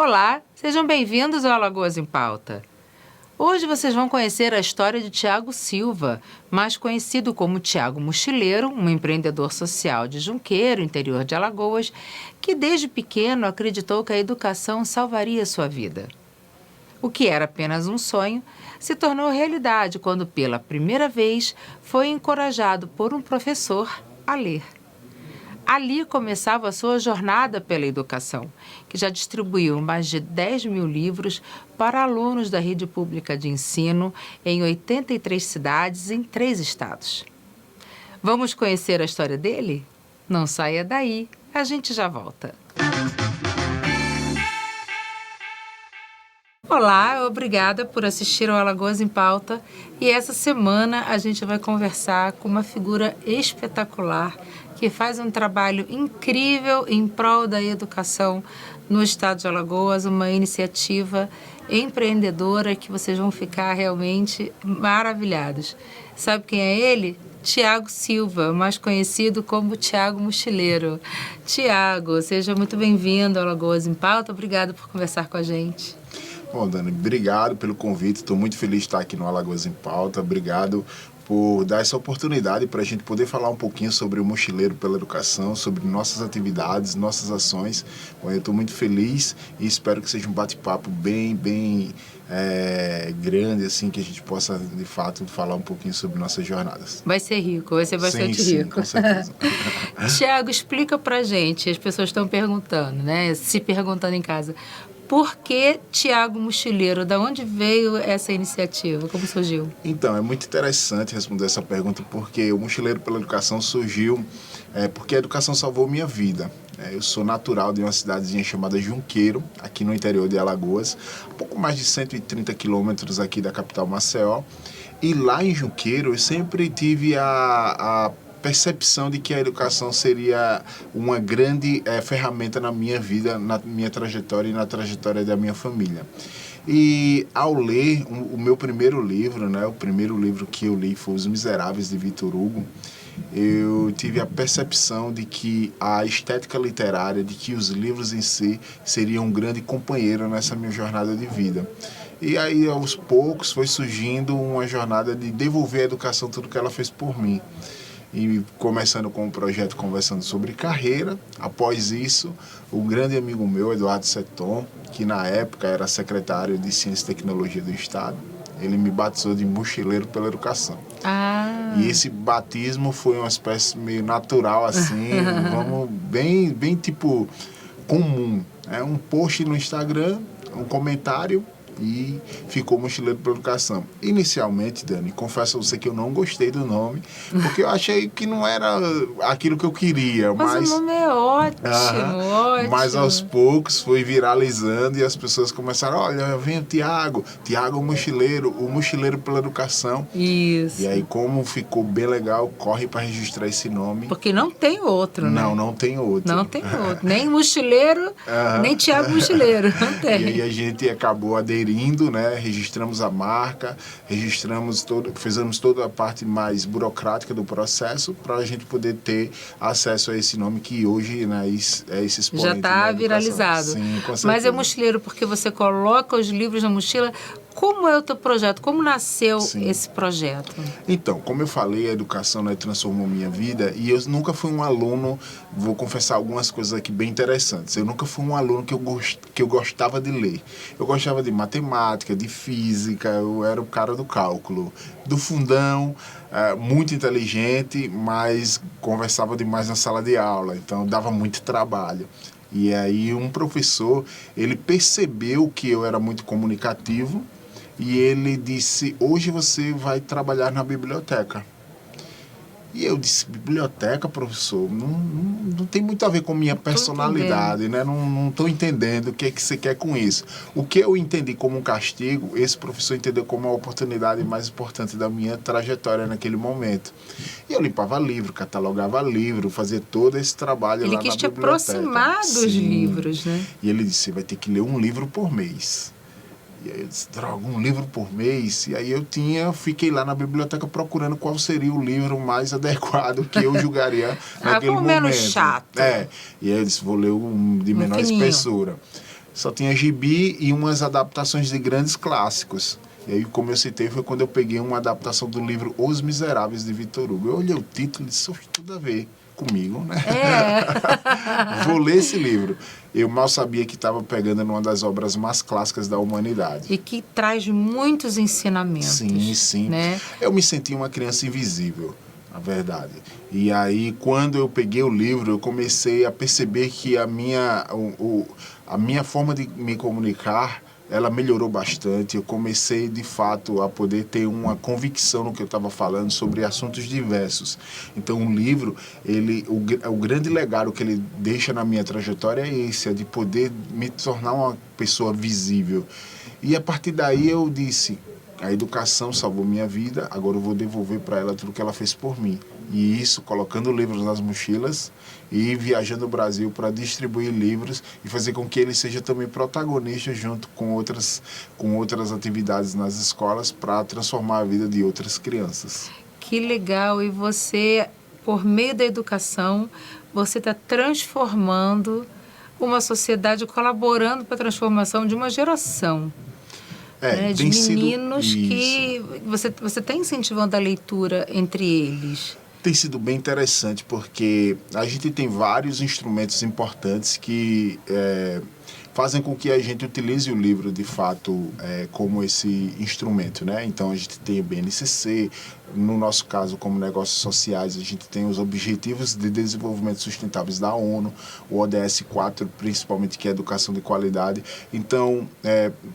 Olá, sejam bem-vindos ao Alagoas em Pauta. Hoje vocês vão conhecer a história de Tiago Silva, mais conhecido como Tiago Mochileiro, um empreendedor social de Junqueiro, interior de Alagoas, que desde pequeno acreditou que a educação salvaria sua vida. O que era apenas um sonho se tornou realidade quando, pela primeira vez, foi encorajado por um professor a ler. Ali começava a sua jornada pela educação, que já distribuiu mais de 10 mil livros para alunos da rede pública de ensino em 83 cidades em 3 estados. Vamos conhecer a história dele? Não saia daí, a gente já volta. Olá, obrigada por assistir ao Alagoas em Pauta. E essa semana a gente vai conversar com uma figura espetacular que faz um trabalho incrível em prol da educação no estado de Alagoas, uma iniciativa empreendedora que vocês vão ficar realmente maravilhados. Sabe quem é ele? Tiago Silva, mais conhecido como Tiago Mochileiro. Tiago, seja muito bem-vindo ao Alagoas em Pauta. Obrigada por conversar com a gente. Bom, Dani, obrigado pelo convite. Estou muito feliz de estar aqui no Alagoas em Pauta. Obrigado por dar essa oportunidade para a gente poder falar um pouquinho sobre o Mochileiro pela Educação, sobre nossas atividades, nossas ações. Bom, eu estou muito feliz e espero que seja um bate-papo bem grande, assim, que a gente possa, de fato, falar um pouquinho sobre nossas jornadas. Vai ser rico, vai ser bastante rico. Sim, com certeza. Tiago, explica pra gente, as pessoas estão perguntando, né? Se perguntando em casa. Por que Tiago Mochileiro? Da onde veio essa iniciativa? Como surgiu? Então, é muito interessante responder essa pergunta, porque o Mochileiro pela Educação surgiu porque a educação salvou minha vida. Eu sou natural de uma cidadezinha chamada Junqueiro, aqui no interior de Alagoas, um pouco mais de 130 quilômetros aqui da capital Maceió. E lá em Junqueiro eu sempre tive a percepção de que a educação seria uma grande ferramenta na minha vida, na minha trajetória e na trajetória da minha família. E ao ler o meu primeiro livro, né, o primeiro livro que eu li foi Os Miseráveis, de Victor Hugo, eu tive a percepção de que a estética literária, de que os livros em si seriam um grande companheiro nessa minha jornada de vida. E aí, aos poucos, foi surgindo uma jornada de devolver à educação tudo que ela fez por mim. E começando com o projeto Conversando sobre Carreira. Após isso, um grande amigo meu, Eduardo Seton, que na época era secretário de Ciência e Tecnologia do Estado, ele me batizou de Mochileiro pela Educação. E esse batismo foi uma espécie meio natural, assim, bem tipo comum. Um post no Instagram, um comentário, e ficou Mochileiro pela Educação. Inicialmente, Dani, confesso a você que eu não gostei do nome, porque eu achei que não era aquilo que eu queria. Mas o nome é ótimo, ótimo. Mas aos poucos foi viralizando e as pessoas começaram, olha, vem o Tiago o Mochileiro pela Educação. Isso. E aí, como ficou bem legal, corre para registrar esse nome. Porque não tem outro, né? Não tem outro. Não tem outro. Nem Mochileiro, nem Tiago Mochileiro. Não tem. E aí a gente acabou aderindo, né? Registramos a marca, fizemos toda a parte mais burocrática do processo para a gente poder ter acesso a esse nome que hoje, né, é esse expoente. Já está viralizado. Sim, com certeza. Mas é mochileiro porque você coloca os livros na mochila. Como é o teu projeto? Como nasceu esse projeto? Então, como eu falei, a educação, né, transformou minha vida e eu nunca fui um aluno, vou confessar algumas coisas aqui bem interessantes, eu nunca fui um aluno que eu gostava de ler. Eu gostava de matemática, de física, eu era o cara do cálculo, do fundão, muito inteligente, mas conversava demais na sala de aula, então dava muito trabalho. E aí um professor, ele percebeu que eu era muito comunicativo, e ele disse, hoje você vai trabalhar na biblioteca. E eu disse, biblioteca, professor? Não tem muito a ver com minha personalidade, né? Não estou entendendo o que é que você quer com isso. O que eu entendi como um castigo, esse professor entendeu como a oportunidade mais importante da minha trajetória naquele momento. E eu limpava livro, catalogava livro, fazia todo esse trabalho lá na biblioteca. Ele quis te aproximar dos livros, né? E ele disse, você vai ter que ler um livro por mês. E aí eu disse, droga, um livro por mês? E aí fiquei lá na biblioteca procurando qual seria o livro mais adequado que eu julgaria naquele momento. Menos chato. E aí eu disse, vou ler um de menor espessura. Só tinha gibi e umas adaptações de grandes clássicos. E aí, como eu citei, foi quando eu peguei uma adaptação do livro Os Miseráveis, de Victor Hugo. Eu olhei o título e disse, tudo a ver comigo, né? Vou ler esse livro. Eu mal sabia que estava pegando numa das obras mais clássicas da humanidade. E que traz muitos ensinamentos. Sim, sim. Né? Eu me senti uma criança invisível, na verdade. E aí, quando eu peguei o livro, eu comecei a perceber que a minha forma de me comunicar, ela melhorou bastante. Eu comecei, de fato, a poder ter uma convicção no que eu estava falando sobre assuntos diversos. Então, o livro, o grande legado que ele deixa na minha trajetória é esse, é de poder me tornar uma pessoa visível. E a partir daí eu disse, a educação salvou minha vida, agora eu vou devolver para ela tudo que ela fez por mim. E isso, colocando livros nas mochilas e viajando o Brasil para distribuir livros e fazer com que ele seja também protagonista junto com outras atividades nas escolas para transformar a vida de outras crianças. Que legal! E você, por meio da educação, você está transformando uma sociedade, colaborando para a transformação de uma geração. De meninos que você está incentivando a leitura entre eles. Tem sido bem interessante, porque a gente tem vários instrumentos importantes que fazem com que a gente utilize o livro, de fato, como esse instrumento, né? Então, a gente tem o BNCC, no nosso caso, como negócios sociais, a gente tem os Objetivos de Desenvolvimento Sustentáveis da ONU, o ODS 4, principalmente, que é educação de qualidade. Então,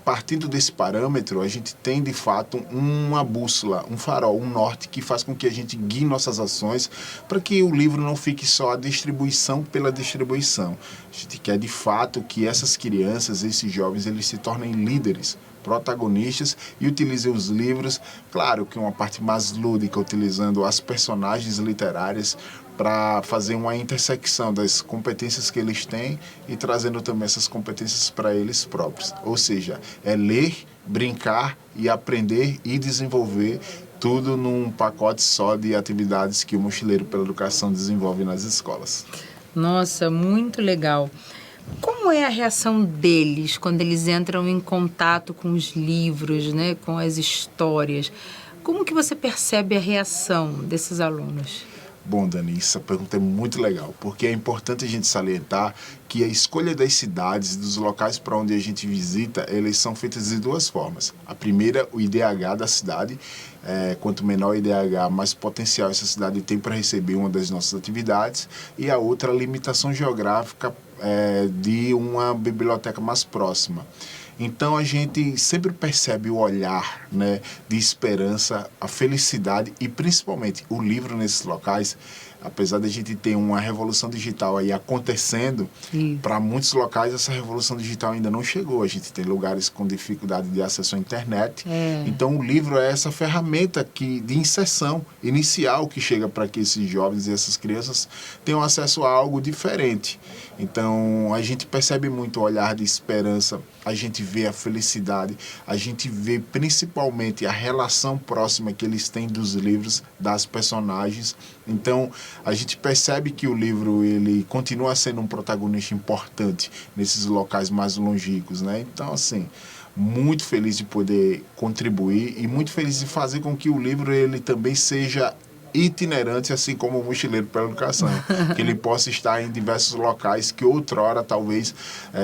partindo desse parâmetro, a gente tem, de fato, uma bússola, um farol, um norte, que faz com que a gente guie nossas ações para que o livro não fique só a distribuição pela distribuição. A gente quer, de fato, que essas crianças, esses jovens, eles se tornem líderes, protagonistas e utilizem os livros, claro que uma parte mais lúdica, utilizando as personagens literárias para fazer uma intersecção das competências que eles têm e trazendo também essas competências para eles próprios. Ou seja, é ler, brincar e aprender e desenvolver tudo num pacote só de atividades que o Mochileiro pela Educação desenvolve nas escolas. Nossa, muito legal. Como é a reação deles quando eles entram em contato com os livros, né, com as histórias? Como que você percebe a reação desses alunos? Bom, Dani, essa pergunta é muito legal, porque é importante a gente salientar que a escolha das cidades e dos locais para onde a gente visita, eles são feitas de duas formas. A primeira, o IDH da cidade. Quanto menor o IDH, mais potencial essa cidade tem para receber uma das nossas atividades. E a outra, a limitação geográfica de uma biblioteca mais próxima. Então, a gente sempre percebe o olhar, né, de esperança, a felicidade e, principalmente, o livro nesses locais. Apesar de a gente ter uma revolução digital aí acontecendo, para muitos locais essa revolução digital ainda não chegou. A gente tem lugares com dificuldade de acesso à internet. Então, o livro é essa ferramenta de inserção inicial que chega para que esses jovens e essas crianças tenham acesso a algo diferente. Então, a gente percebe muito o olhar de esperança, a gente vê a felicidade, a gente vê principalmente a relação próxima que eles têm dos livros, das personagens. Então, a gente percebe que o livro ele continua sendo um protagonista importante nesses locais mais longínquos, né? Então, assim, muito feliz de poder contribuir e muito feliz de fazer com que o livro ele também seja itinerante, assim como o Mochileiro pela Educação, que ele possa estar em diversos locais que outrora, talvez,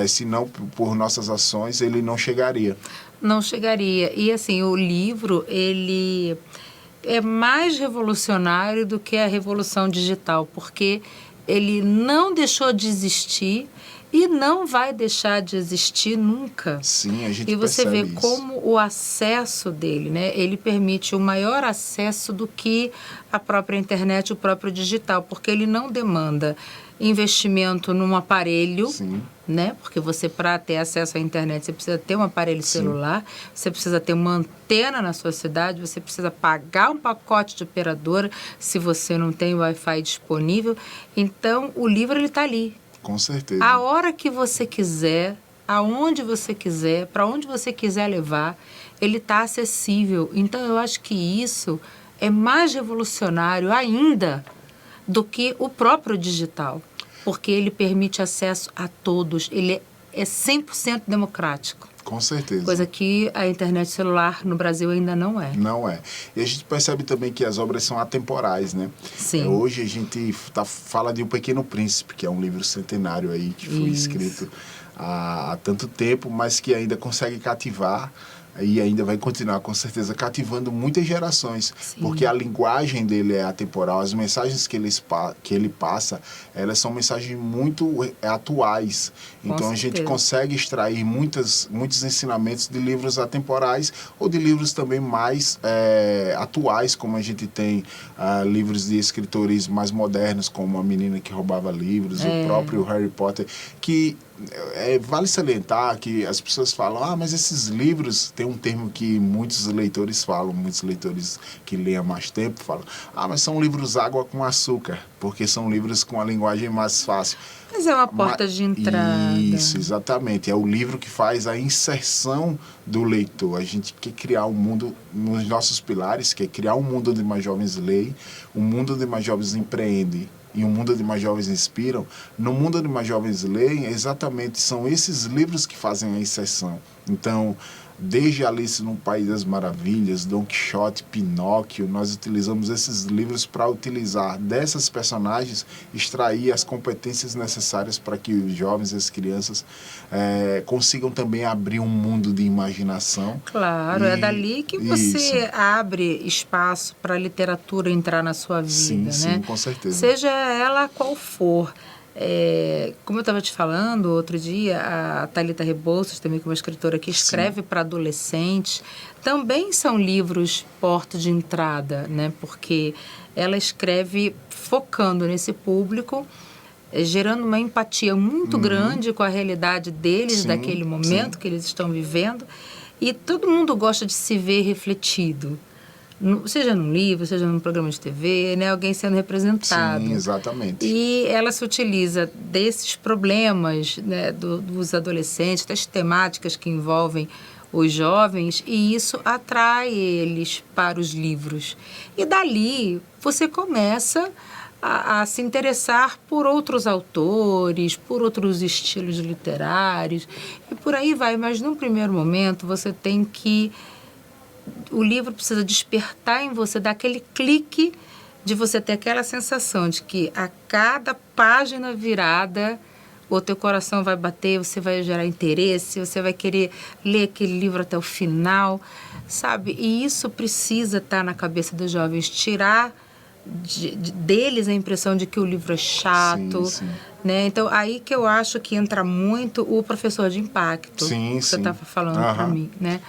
se não por nossas ações, ele não chegaria. Não chegaria. E, assim, o livro, ele é mais revolucionário do que a revolução digital, porque ele não deixou de existir e não vai deixar de existir nunca. Sim, a gente E você vê isso. como o acesso dele, né? Ele permite um maior acesso do que a própria internet, o próprio digital, porque ele não demanda investimento num aparelho, Sim. né? Porque você, para ter acesso à internet, você precisa ter um aparelho celular, você precisa ter uma antena na sua cidade, você precisa pagar um pacote de operadora se você não tem Wi-Fi disponível. Então, o livro ele está ali. Com certeza. A hora que você quiser, aonde você quiser, para onde você quiser levar, ele está acessível. Então, eu acho que isso é mais revolucionário ainda do que o próprio digital, porque ele permite acesso a todos. Ele é 100% democrático. Com certeza. Coisa que a internet celular no Brasil ainda não é. Não é. E a gente percebe também que as obras são atemporais, né? Sim. Hoje a gente fala de O Pequeno Príncipe, que é um livro centenário aí, que foi escrito há tanto tempo, mas que ainda consegue cativar e ainda vai continuar, com certeza, cativando muitas gerações. Sim. Porque a linguagem dele é atemporal, as mensagens que ele passa, elas são mensagens muito atuais. Então a gente consegue extrair muitos ensinamentos de livros atemporais ou de livros também mais atuais, como a gente tem livros de escritores mais modernos, como A Menina que Roubava Livros, o próprio Harry Potter, que vale salientar que as pessoas falam, mas esses livros, tem um termo que muitos leitores falam, muitos leitores que leem há mais tempo falam, mas são livros água com açúcar, porque são livros com a linguagem mais fácil. Mas é uma porta de entrada. Isso, exatamente. É o livro que faz a inserção do leitor. A gente quer criar um mundo, nos nossos pilares, quer criar um mundo onde mais jovens leem, um mundo onde mais jovens empreendem, e um mundo onde mais jovens inspiram. No mundo onde mais jovens leem, exatamente são esses livros que fazem a inserção. Então, desde Alice no País das Maravilhas, Don Quixote, Pinóquio, nós utilizamos esses livros para utilizar dessas personagens, extrair as competências necessárias para que os jovens e as crianças consigam também abrir um mundo de imaginação. Claro, é dali que você abre espaço para a literatura entrar na sua vida, sim, né? Sim, com certeza. Seja ela qual for. Como eu estava te falando outro dia, a Thalita Rebouças, também que é uma escritora que escreve para adolescentes, também são livros porta de entrada, né? Porque ela escreve focando nesse público, gerando uma empatia muito grande com a realidade deles, daquele momento que eles estão vivendo, e todo mundo gosta de se ver refletido. Seja num livro, seja num programa de TV, né? Alguém sendo representado. Sim, exatamente. E ela se utiliza desses problemas, né, dos adolescentes, das temáticas que envolvem os jovens, e isso atrai eles para os livros. E dali você começa a se interessar por outros autores, por outros estilos literários, e por aí vai. Mas num primeiro momento você tem que... O livro precisa despertar em você, dar aquele clique de você ter aquela sensação de que a cada página virada o teu coração vai bater, você vai gerar interesse, você vai querer ler aquele livro até o final, sabe? E isso precisa estar na cabeça dos jovens, tirar deles a impressão de que o livro é chato, né? Então, aí que eu acho que entra muito o professor de impacto, que você estava falando para mim, né?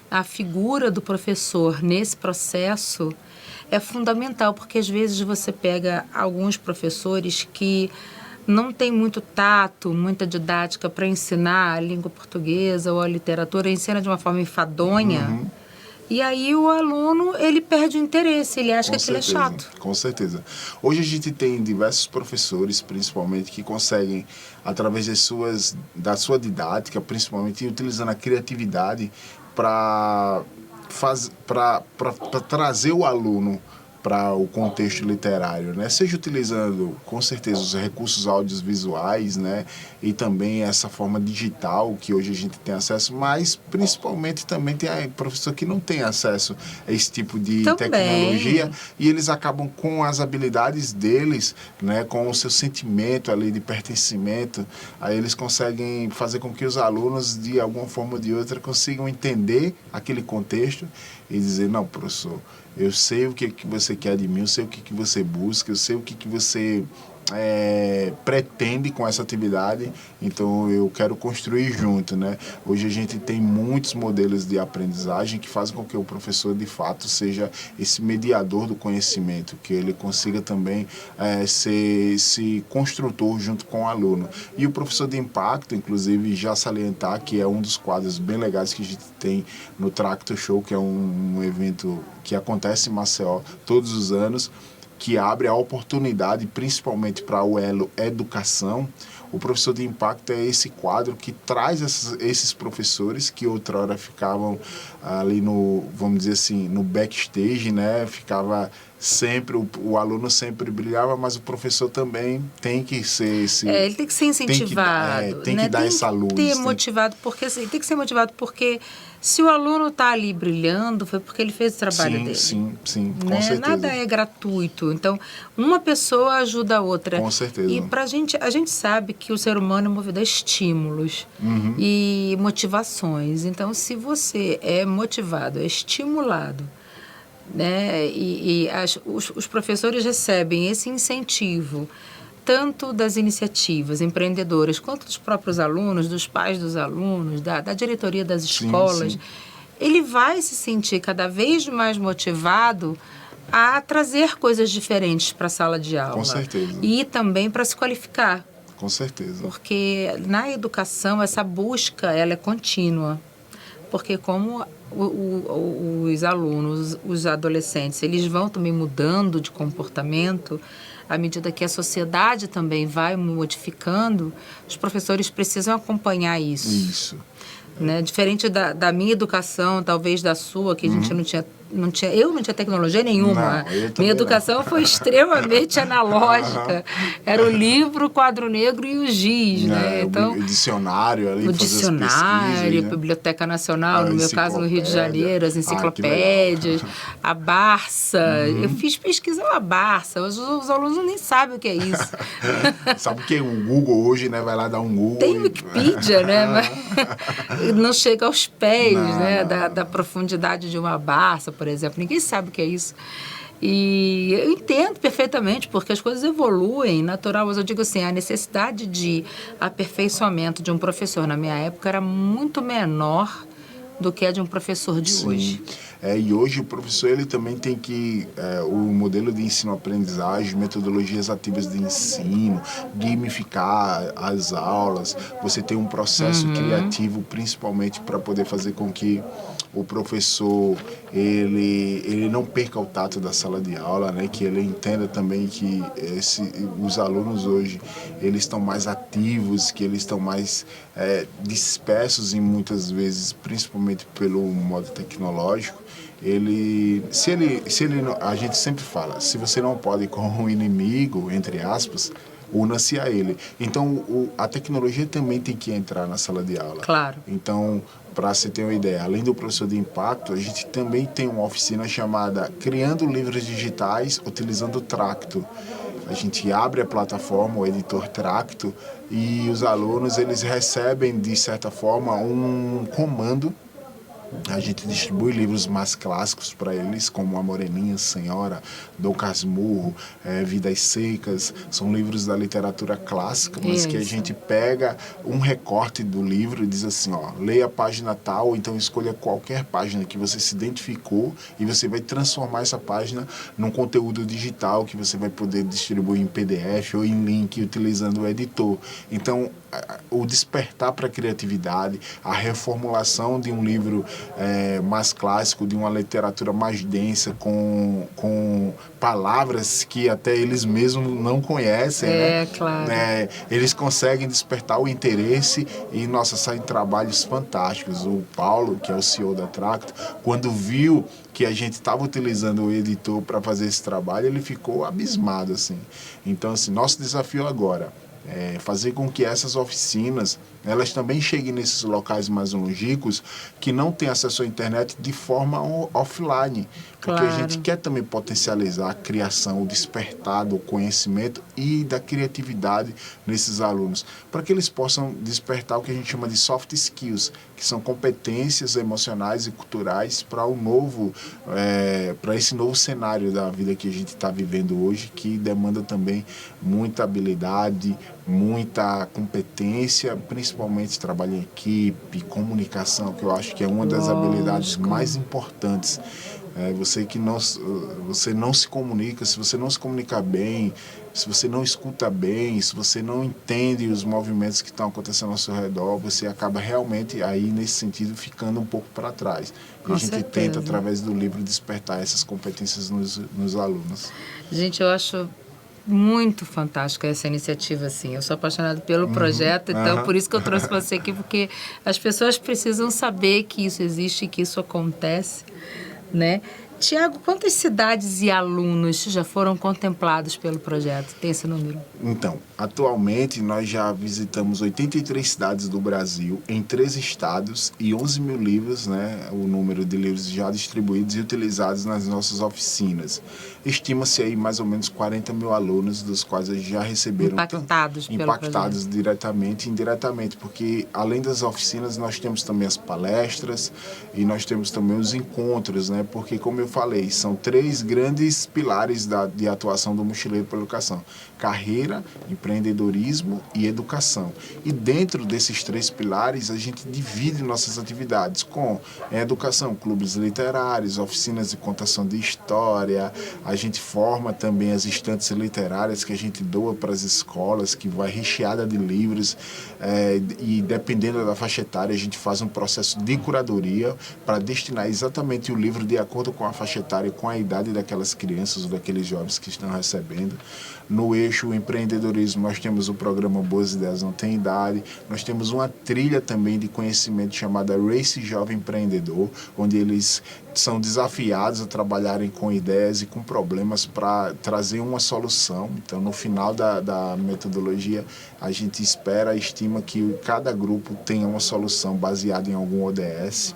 A figura do professor nesse processo é fundamental, porque às vezes você pega alguns professores que não têm muito tato, muita didática para ensinar a língua portuguesa ou a literatura, ensina de uma forma enfadonha, e aí o aluno, ele perde o interesse, ele acha que aquilo é chato. Com certeza. Hoje a gente tem diversos professores, principalmente, que conseguem, através da sua didática, principalmente utilizando a criatividade, para trazer o aluno para o contexto literário, né? Seja utilizando, com certeza, os recursos audiovisuais, né? E também essa forma digital que hoje a gente tem acesso, mas principalmente também tem professor que não tem acesso a esse tipo de tecnologia, e eles acabam com as habilidades deles, né? Com o seu sentimento ali de pertencimento, aí eles conseguem fazer com que os alunos, de alguma forma ou de outra, consigam entender aquele contexto e dizer, não, professor, eu sei o que você quer de mim, eu sei o que você busca, eu sei o que você pretende com essa atividade, então eu quero construir junto, né? Hoje a gente tem muitos modelos de aprendizagem que fazem com que o professor, de fato, seja esse mediador do conhecimento, que ele consiga também ser esse construtor junto com o aluno. E o professor de impacto, inclusive, já salientar que é um dos quadros bem legais que a gente tem no Tracto Show, que é um evento que acontece em Maceió todos os anos, que abre a oportunidade, principalmente para o elo educação, O professor de impacto é esse quadro que traz esses professores que outrora ficavam ali no, vamos dizer assim, no backstage, né? Ficava sempre, o aluno sempre brilhava, mas o professor também tem que ser esse... ele tem que ser incentivado, tem né? que dar essa luz. Tem que ser motivado, porque assim, tem que ser motivado porque se o aluno está ali brilhando, foi porque ele fez o trabalho dele. Sim, com né? certeza. Nada é gratuito. Então, uma pessoa ajuda a outra. Com certeza. E a gente sabe que o ser humano é movido a estímulos e motivações. Então, se você é motivado, é estimulado, né? Os professores recebem esse incentivo, tanto das iniciativas empreendedoras, quanto dos próprios alunos, dos pais dos alunos, da diretoria das escolas, sim. Ele vai se sentir cada vez mais motivado a trazer coisas diferentes para a sala de aula. Com certeza. E também para se qualificar. Com certeza. Porque na educação essa busca ela é contínua. Porque como os alunos, os adolescentes, eles vão também mudando de comportamento, à medida que a sociedade também vai modificando, os professores precisam acompanhar isso. Isso. Né? Diferente da minha educação, talvez da sua, que a gente eu não tinha tecnologia nenhuma. Minha educação foi extremamente analógica. Era o livro, o quadro negro e o giz, né? Então, o dicionário ali, o dicionário, a Biblioteca Nacional, no meu caso no Rio de Janeiro, as enciclopédias, a Barça. Eu fiz pesquisa na Barça. Os alunos nem sabem o que é isso. Sabe o que? O Google hoje, né? Vai lá dar um Google. Tem Wikipedia, né? Mas não chega aos pés, né? Da profundidade de uma Barça, por exemplo. Ninguém sabe o que é isso. E eu entendo perfeitamente, porque as coisas evoluem, natural, mas eu digo assim, a necessidade de aperfeiçoamento de um professor na minha época era muito menor do que a de um professor de hoje. E hoje o professor ele também tem que, o modelo de ensino-aprendizagem, metodologias ativas de ensino, gamificar as aulas, você tem um processo criativo, principalmente para poder fazer com que o professor ele não perca o tato da sala de aula, né? Que ele entenda também que os alunos hoje eles estão mais ativos, que eles estão mais dispersos em muitas vezes, principalmente pelo modo tecnológico. A gente sempre fala, se você não pode ir com o inimigo, entre aspas, una-se a ele. Então, a tecnologia também tem que entrar na sala de aula. Claro. Então, para você ter uma ideia, além do professor de impacto, a gente também tem uma oficina chamada Criando Livros Digitais Utilizando o Tracto. A gente abre a plataforma, o editor Tracto, e os alunos eles recebem, de certa forma, um comando. A gente distribui livros mais clássicos para eles, como A Moreninha Senhora, Dom Casmurro, Vidas Secas. São livros da literatura clássica, mas que a gente pega um recorte do livro e diz assim, leia a página tal, ou então escolha qualquer página que você se identificou e você vai transformar essa página num conteúdo digital que você vai poder distribuir em PDF ou em link utilizando o editor. Então, o despertar para a criatividade, a reformulação de um livro mais clássico, de uma literatura mais densa, com palavras que até eles mesmos não conhecem, né? Claro. Eles conseguem despertar o interesse e, saem trabalhos fantásticos. O Paulo, que é o CEO da Tracto, quando viu que a gente estava utilizando o editor para fazer esse trabalho, ele ficou abismado, assim. Então, assim, nosso desafio agora fazer com que essas oficinas elas também cheguem nesses locais mais longínquos que não têm acesso à internet de forma offline. Porque a gente quer também potencializar a criação, o despertar do conhecimento e da criatividade nesses alunos, para que eles possam despertar o que a gente chama de soft skills, que são competências emocionais e culturais para para esse novo cenário da vida que a gente está vivendo hoje, que demanda também muita habilidade, muita competência, principalmente trabalho em equipe, comunicação, que eu acho que é uma das habilidades mais importantes. Você não se comunica, se você não se comunicar bem, se você não escuta bem, se você não entende os movimentos que estão acontecendo ao seu redor, você acaba realmente aí, nesse sentido, ficando um pouco para trás. E a gente tenta, através do livro, despertar essas competências nos alunos. Gente, eu acho muito fantástica essa iniciativa, assim. Eu sou apaixonada pelo projeto, então por isso que eu trouxe você aqui, porque as pessoas precisam saber que isso existe e que isso acontece, né? Tiago, quantas cidades e alunos já foram contemplados pelo projeto? Tem esse número? Então, atualmente nós já visitamos 83 cidades do Brasil, em 13 estados e 11 mil livros, né? O número de livros já distribuídos e utilizados nas nossas oficinas. Estima-se aí mais ou menos 40 mil alunos, dos quais já receberam... Impactados diretamente e indiretamente, porque além das oficinas nós temos também as palestras e nós temos também os encontros, né? Porque, como eu falei, são 3 grandes pilares de atuação do Mochileiro pela Educação: carreira, empreendedorismo e educação. E dentro desses 3 pilares, a gente divide nossas atividades com educação, clubes literários, oficinas de contação de história, a gente forma também as estantes literárias que a gente doa para as escolas, que vai recheada de livros, e dependendo da faixa etária, a gente faz um processo de curadoria para destinar exatamente o livro de acordo com a faixa etária, com a idade daquelas crianças ou daqueles jovens que estão recebendo. No eixo empreendedorismo, nós temos o programa Boas Ideias Não Tem Idade, nós temos uma trilha também de conhecimento chamada Race Jovem Empreendedor, onde eles são desafiados a trabalharem com ideias e com problemas para trazer uma solução. Então, no final da metodologia, a gente espera, estima que cada grupo tenha uma solução baseada em algum ODS.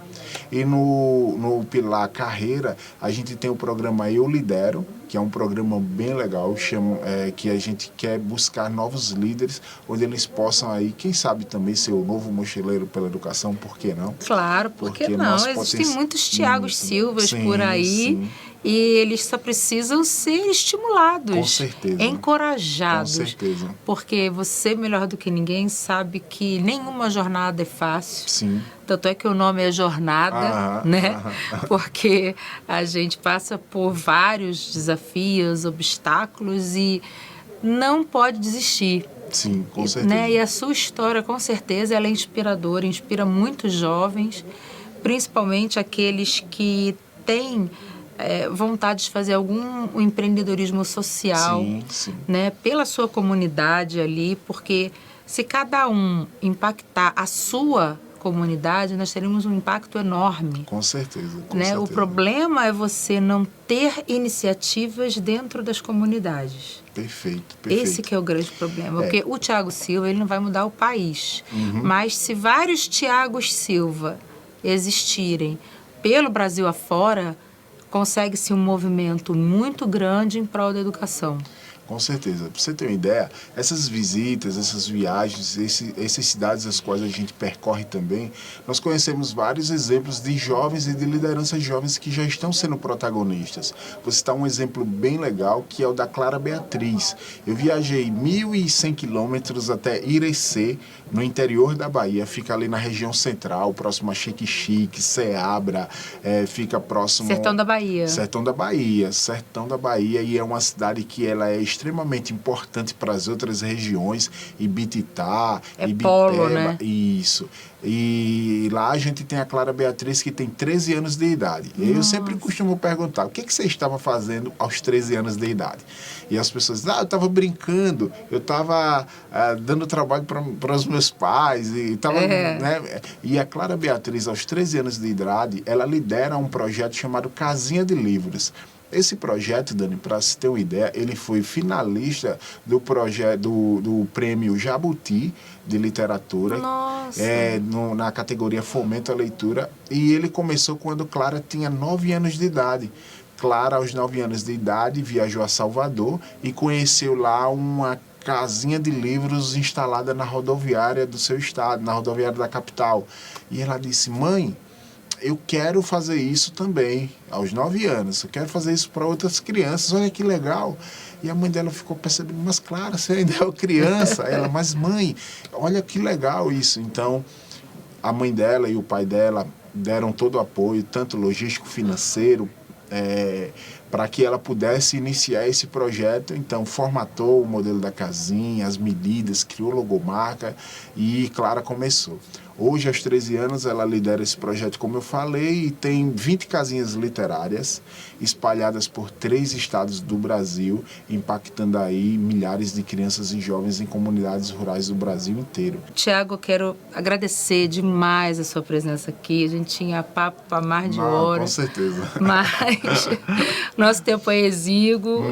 E no pilar carreira, a gente tem o programa Eu Lidero, que é um programa bem legal, que a gente quer buscar novos líderes, onde eles possam aí, quem sabe também ser o novo mochileiro pela educação, por que não? Claro, por que não? Existem muitos Tiagos Silvas por aí, sim. E eles só precisam ser estimulados, com certeza, encorajados. Com certeza. Porque você, melhor do que ninguém, sabe que nenhuma jornada é fácil. Sim. Tanto é que o nome é jornada, né? Porque a gente passa por vários desafios, obstáculos e não pode desistir. Sim, com certeza. Né? E a sua história, com certeza, ela é inspiradora, inspira muitos jovens, principalmente aqueles que têm vontade de fazer algum empreendedorismo social, sim, sim. Né? Pela sua comunidade ali, porque se cada um impactar a sua comunidade, nós teremos um impacto enorme. Com certeza. Né? Certeza. O problema é você não ter iniciativas dentro das comunidades. Perfeito. Esse que é o grande problema. Porque o Tiago Silva, ele não vai mudar o país. Mas se vários Tiagos Silva existirem pelo Brasil afora, consegue-se um movimento muito grande em prol da educação. Com certeza. Para você ter uma ideia, essas visitas, essas viagens, essas cidades as quais a gente percorre também, nós conhecemos vários exemplos de jovens e de lideranças jovens que já estão sendo protagonistas. Vou citar um exemplo bem legal, que é o da Clara Beatriz. Eu viajei 1.100 quilômetros até Irecê, no interior da Bahia, fica ali na região central, próximo a Xique-Xique, Ceabra, fica próximo... Sertão da Bahia. Sertão da Bahia, e é uma cidade que ela é extremamente importante para as outras regiões, Ibititá, Ibiteba, polo, né? Isso. E lá a gente tem a Clara Beatriz, que tem 13 anos de idade. Nossa. Eu sempre costumo perguntar, o que você estava fazendo aos 13 anos de idade? E as pessoas dizem, eu estava brincando, eu estava dando trabalho para os meus pais. Né? E a Clara Beatriz, aos 13 anos de idade, ela lidera um projeto chamado Casinha de Livros. Esse projeto, Dani, para se ter uma ideia, ele foi finalista do prêmio Jabuti de literatura, na categoria Fomento à Leitura, e ele começou quando Clara tinha 9 anos de idade. Clara, aos 9 anos de idade, viajou a Salvador e conheceu lá uma casinha de livros instalada na rodoviária do seu estado, na rodoviária da capital. E ela disse, mãe, eu quero fazer isso também, aos 9 anos. Eu quero fazer isso para outras crianças. Olha que legal. E a mãe dela ficou percebendo, mas claro, você ainda é uma criança. Ela, mas mãe, olha que legal isso. Então, a mãe dela e o pai dela deram todo o apoio, tanto logístico, financeiro, para que ela pudesse iniciar esse projeto. Então, formatou o modelo da casinha, as medidas, criou logomarca e Clara começou. Hoje, aos 13 anos, ela lidera esse projeto, como eu falei, e tem 20 casinhas literárias espalhadas por 3 estados do Brasil, impactando aí milhares de crianças e jovens em comunidades rurais do Brasil inteiro. Tiago, eu quero agradecer demais a sua presença aqui. A gente tinha papo para mais de hora. Com certeza. Mas nosso tempo é exíguo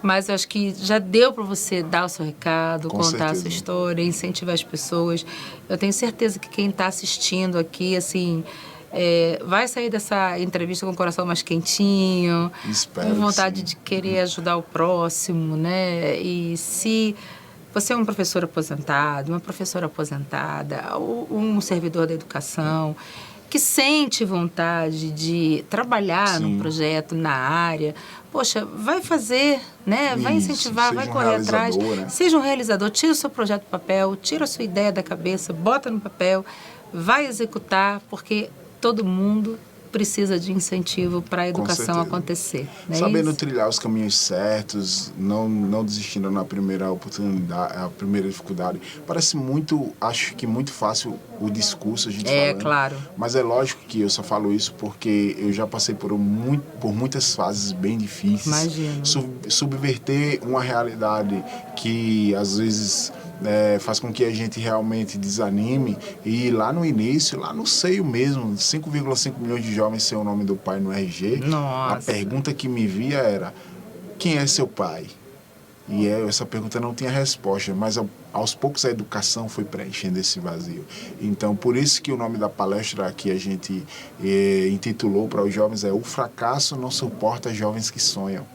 mas eu acho que já deu para você dar o seu recado, contar a sua história, incentivar as pessoas. Eu tenho certeza que quem está assistindo aqui, assim, vai sair dessa entrevista com o coração mais quentinho, com vontade de querer ajudar o próximo, né? E se você é um professor aposentado, uma professora aposentada, ou um servidor da educação que sente vontade de trabalhar num projeto, na área, poxa, vai fazer, né? Vai incentivar, vai correr atrás. Né? Seja um realizador, tira o seu projeto do papel, tira a sua ideia da cabeça, bota no papel, vai executar, porque todo mundo precisa de incentivo para a educação acontecer. Sabendo trilhar os caminhos certos, não desistindo na primeira oportunidade, a primeira dificuldade. Parece muito, acho que muito fácil o discurso, a gente falando. Claro. Mas é lógico que eu só falo isso porque eu já passei por muitas fases bem difíceis. Imagino. Subverter uma realidade que às vezes faz com que a gente realmente desanime, e lá no início, lá no seio mesmo, 5,5 milhões de jovens sem o nome do pai no RG. Nossa. A pergunta que me via era: quem é seu pai? E essa pergunta não tinha resposta, mas aos poucos a educação foi preenchendo esse vazio. Então, por isso que o nome da palestra que a gente intitulou para os jovens é O Fracasso Não Suporta Jovens que Sonham.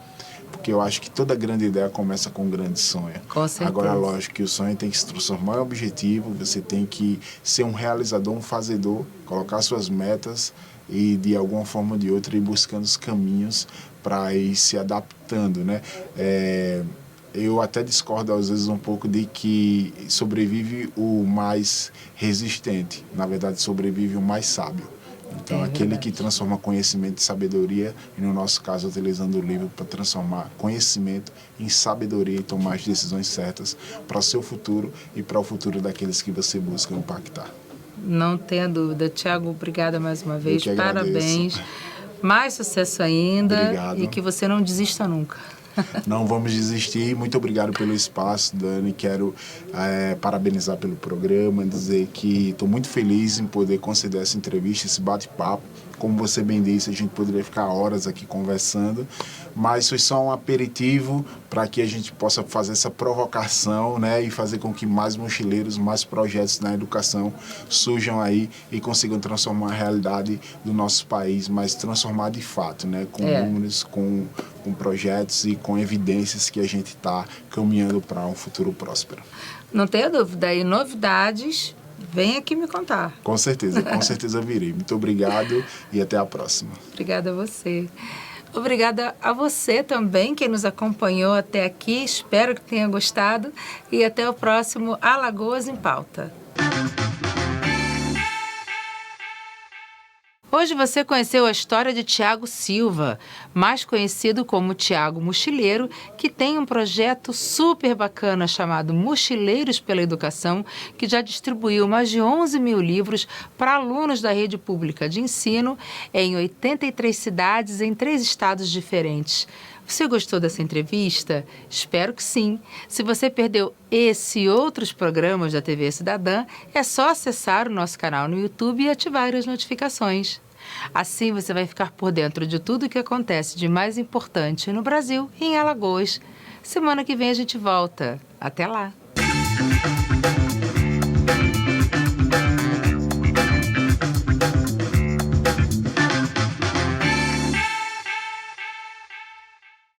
Porque eu acho que toda grande ideia começa com um grande sonho. Com certeza. Agora, lógico que o sonho tem que se transformar em objetivo, você tem que ser um realizador, um fazedor, colocar suas metas e, de alguma forma ou de outra, ir buscando os caminhos para ir se adaptando, né? Eu até discordo, às vezes, um pouco de que sobrevive o mais resistente. Na verdade, sobrevive o mais sábio. Então, aquele que transforma conhecimento em sabedoria, e no nosso caso, utilizando o livro para transformar conhecimento em sabedoria e tomar as decisões certas para o seu futuro e para o futuro daqueles que você busca impactar. Não tenha dúvida. Tiago, obrigada mais uma vez. Eu que agradeço. Parabéns. Mais sucesso ainda. Obrigado. E que você não desista nunca. Não vamos desistir. Muito obrigado pelo espaço, Dani. Quero parabenizar pelo programa, dizer que estou muito feliz em poder conceder essa entrevista, esse bate-papo. Como você bem disse, a gente poderia ficar horas aqui conversando, mas foi só um aperitivo para que a gente possa fazer essa provocação, né, e fazer com que mais mochileiros, mais projetos na educação surjam aí e consigam transformar a realidade do nosso país, mas transformar de fato, né, com números, com projetos e com evidências que a gente está caminhando para um futuro próspero. Não tenha dúvida. E novidades, vem aqui me contar. Com certeza virei. Muito obrigado e até a próxima. Obrigada a você. Obrigada a você também, quem nos acompanhou até aqui. Espero que tenha gostado. E até o próximo Alagoas em Pauta. Hoje você conheceu a história de Tiago Silva, mais conhecido como Tiago Mochileiro, que tem um projeto super bacana chamado Mochileiros pela Educação, que já distribuiu mais de 11 mil livros para alunos da rede pública de ensino em 83 cidades em 3 estados diferentes. Você gostou dessa entrevista? Espero que sim. Se você perdeu esse e outros programas da TV Cidadã, é só acessar o nosso canal no YouTube e ativar as notificações. Assim você vai ficar por dentro de tudo o que acontece de mais importante no Brasil e em Alagoas. Semana que vem a gente volta. Até lá!